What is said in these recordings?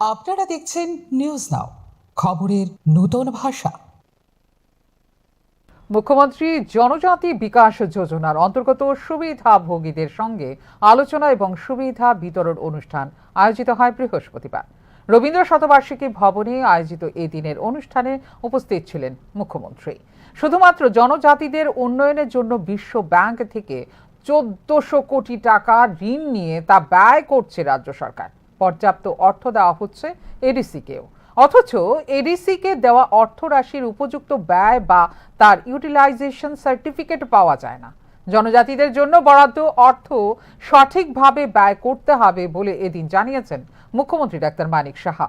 আপনারা দেখছেন news now, খবরের নতুন ভাষা। মুখ্যমন্ত্রী জনজাতি বিকাশ যোজনার অন্তর্গত সুবিধাভোগীদের সঙ্গে আলোচনা এবং সুবিধা বিতরণ অনুষ্ঠান আয়োজিত হয় বৃহস্পতিবার। রবীন্দ্র শতবার্ষিকী ভবনে আয়োজিত এই দিনের অনুষ্ঠানে উপস্থিত ছিলেন মুখ্যমন্ত্রী। শুধুমাত্র জনজাতিদের উন্নয়নের জন্য বিশ্ব ব্যাংক থেকে ১৪০০ কোটি টাকা ঋণ নিয়ে তা ব্যয় করছে রাজ্য সরকার। পর্যাপ্ত অর্থ দেওয়া হচ্ছে এডিসিকেও, অথচ এডিসিকে দেওয়া অর্থরাশির উপযুক্ত ব্যয় বা তার ইউটিলাইজেশন সার্টিফিকেট পাওয়া যায় না। জনজাতিদের জন্য বরাদ্দ অর্থ সঠিকভাবে ব্যয় করতে হবে বলে এদিন জানিয়েছেন মুখ্যমন্ত্রী ডাক্তার মানিক সাহা।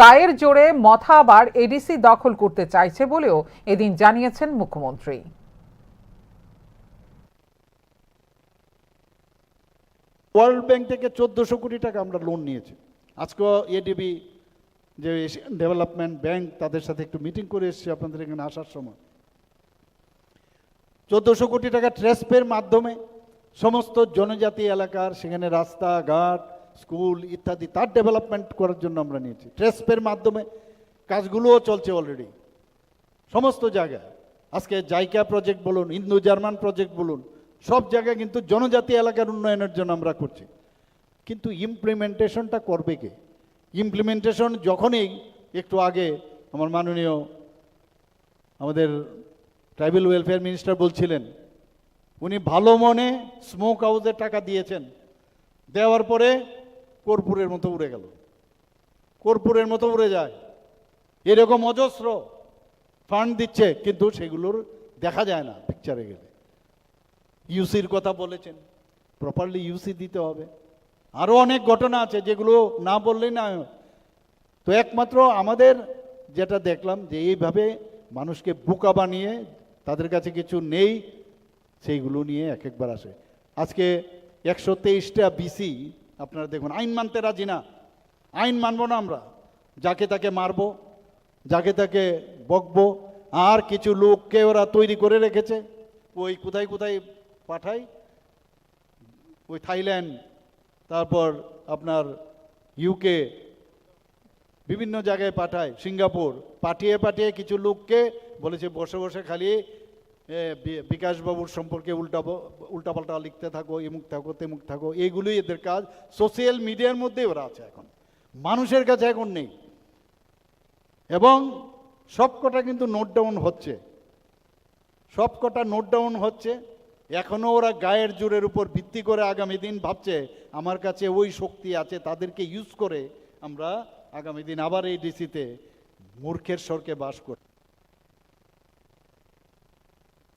গায়ের জোরে মথা আবার এডিসি দখল করতে চাইছে বলেও এদিন জানিয়েছেন মুখ্যমন্ত্রী। ওয়ার্ল্ড ব্যাংক থেকে ১৪০০ কোটি টাকা আমরা লোন নিয়েছি। আজকে এডিবি যে এশিয়ান ডেভেলপমেন্ট ব্যাংক, তাদের সাথে একটু মিটিং করে এসেছি আপনাদের এখানে আসার সময়। ১৪০০ কোটি টাকা ট্রেসপের মাধ্যমে সমস্ত জনজাতি এলাকার সেখানে রাস্তাঘাট, স্কুল ইত্যাদি তার ডেভেলপমেন্ট করার জন্য আমরা নিয়েছি। ট্রেসপের মাধ্যমে কাজগুলোও চলছে অলরেডি সমস্ত জায়গায়। আজকে জাইকা প্রজেক্ট বলুন, ইন্দো জার্মান প্রজেক্ট বলুন, সব জায়গায় কিন্তু জনজাতি এলাকার উন্নয়নের জন্য আমরা করছি। কিন্তু ইমপ্লিমেন্টেশনটা করবে কে? ইমপ্লিমেন্টেশন যখনই একটু আগে আমার মাননীয় আমাদের ট্রাইবাল ওয়েলফেয়ার মিনিস্টার বলছিলেন, উনি ভালো মনে স্মোক হাউসের টাকা দিয়েছেন, দেওয়ার পরে কর্পূরের মতো উড়ে গেল, কর্পূরের মতো উড়ে যায়। এরকম অজস্র ফান্ড দিচ্ছে কিন্তু সেগুলোর দেখা যায় না পিকচারে গেলে। ইউসির কথা বলেছেন, প্রপারলি ইউসি দিতে হবে। আরও অনেক ঘটনা আছে যেগুলো না বললেই না। তো একমাত্র আমাদের যেটা দেখলাম যে এইভাবে মানুষকে বোকা বানিয়ে তাদের কাছে কিছু নেই সেইগুলো নিয়ে এক একবার আসে। আজকে ১২৩টা বিসি আপনারা দেখুন আইন মানতে রাজি না। আইন মানবো না আমরা, যাকে তাকে মারবো, যাকে তাকে বকবো। আর কিছু লোককে ওরা তৈরি করে রেখেছে, ওই কোথায় কোথায় পাঠায়, ওই থাইল্যান্ড, তারপর আপনার ইউকে, বিভিন্ন জায়গায় পাঠায়, সিঙ্গাপুর, পাঠিয়ে পাঠিয়ে কিছু লোককে বলেছে বসে বসে খালি বিকাশবাবুর সম্পর্কে উল্টাপাল্টা লিখতে থাকো, এমুক থাকো তেমুক থাকো। এইগুলোই এদের কাজ। সোশ্যাল মিডিয়ার মধ্যেই ওরা আছে, এখন মানুষের কাছে এখন নেই। এবং সবকটা কিন্তু নোট ডাউন হচ্ছে, সবকটা নোট ডাউন হচ্ছে। এখনও ওরা গায়ের জোরের উপর ভিত্তি করে আগামী দিন ভাবছে আমার কাছে ওই শক্তি আছে, তাদেরকে ইউজ করে আমরা আগামী দিন আবার এই ডিসিতে মূর্খের স্বর্গে বাস করি।